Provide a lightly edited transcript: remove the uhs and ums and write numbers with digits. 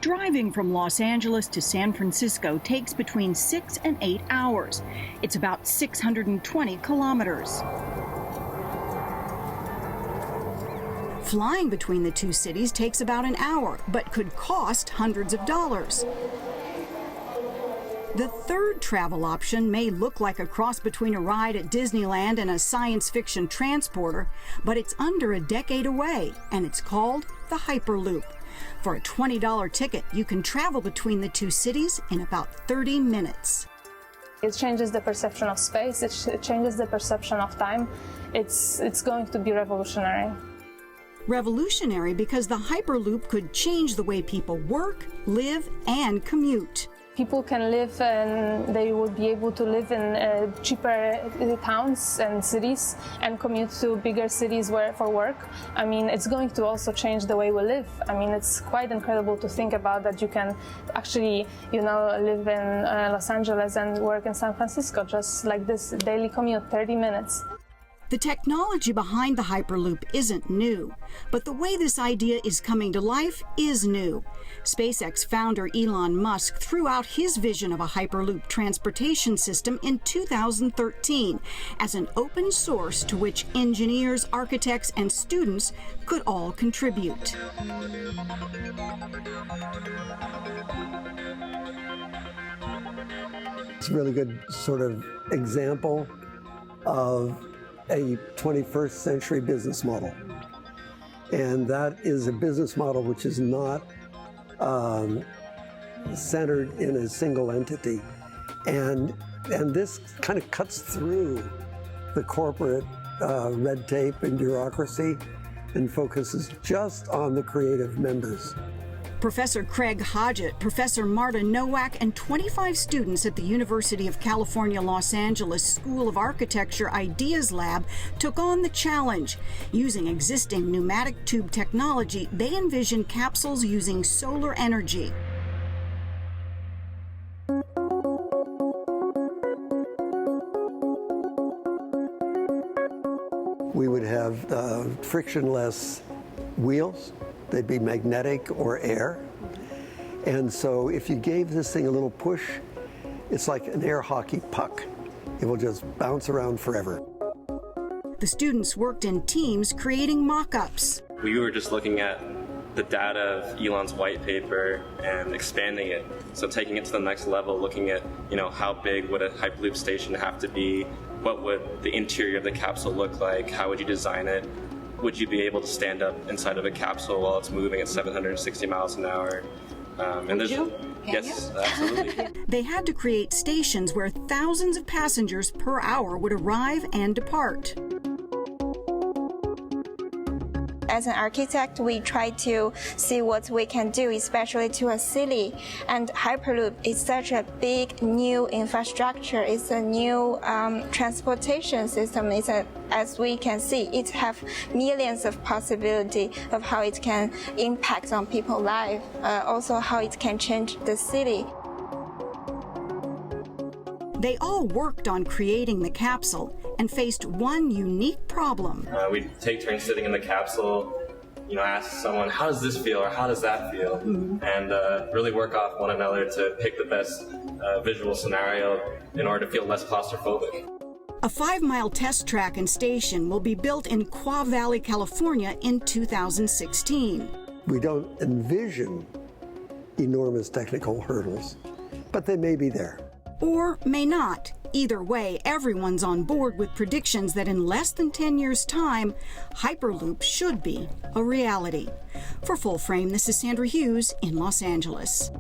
Driving from Los Angeles to San Francisco takes between 6 and 8 hours. It's about 620 kilometers. Flying between the two cities takes about an hour, but could cost hundreds of dollars. The third travel option may look like a cross between a ride at Disneyland and a science fiction transporter, but it's under a decade away, and it's called the Hyperloop. For a $20 ticket, you can travel between the two cities in about 30 minutes. It changes the perception of space, it changes the perception of time. It's going to be revolutionary. Revolutionary because the Hyperloop could change the way people work, live, and commute. People can live and they will be able to live in cheaper towns and cities and commute to bigger cities for work. I mean, it's going to also change the way we live. I mean, it's quite incredible to think about that you can actually, live in Los Angeles and work in San Francisco, just like this daily commute, 30 minutes. The technology behind the Hyperloop isn't new, but the way this idea is coming to life is new. SpaceX founder Elon Musk threw out his vision of a Hyperloop transportation system in 2013 as an open source to which engineers, architects, and students could all contribute. It's a really good sort of example of a 21st century business model. And that is a business model which is not centered in a single entity. And this kind of cuts through the corporate red tape and bureaucracy and focuses just on the creative members. Professor Craig Hodgett, Professor Marta Nowak, and 25 students at the University of California, Los Angeles School of Architecture Ideas Lab took on the challenge. Using existing pneumatic tube technology, they envisioned capsules using solar energy. We would have frictionless wheels. They'd be magnetic or air. And so if you gave this thing a little push, it's like an air hockey puck. It will just bounce around forever. The students worked in teams creating mock-ups. We were just looking at the data of Elon's white paper and expanding it. So taking it to the next level, looking at, how big would a Hyperloop station have to be? What would the interior of the capsule look like? How would you design it? Would you be able to stand up inside of a capsule while it's moving at 760 miles an hour? Yes, absolutely. They had to create stations where thousands of passengers per hour would arrive and depart. As an architect, we try to see what we can do, especially to a city. And Hyperloop is such a big new infrastructure. It's a new transportation system. As we can see, it has millions of possibilities of how it can impact on people's lives, also how it can change the city. They all worked on creating the capsule and faced one unique problem. We'd take turns sitting in the capsule, ask someone, how does this feel or how does that feel? And really work off one another to pick the best visual scenario in order to feel less claustrophobic. A 5-mile test track and station will be built in Quah Valley, California in 2016. We don't envision enormous technical hurdles, but they may be there. Or may not. Either way, everyone's on board with predictions that in less than 10 years' time, Hyperloop should be a reality. For Full Frame, this is Sandra Hughes in Los Angeles.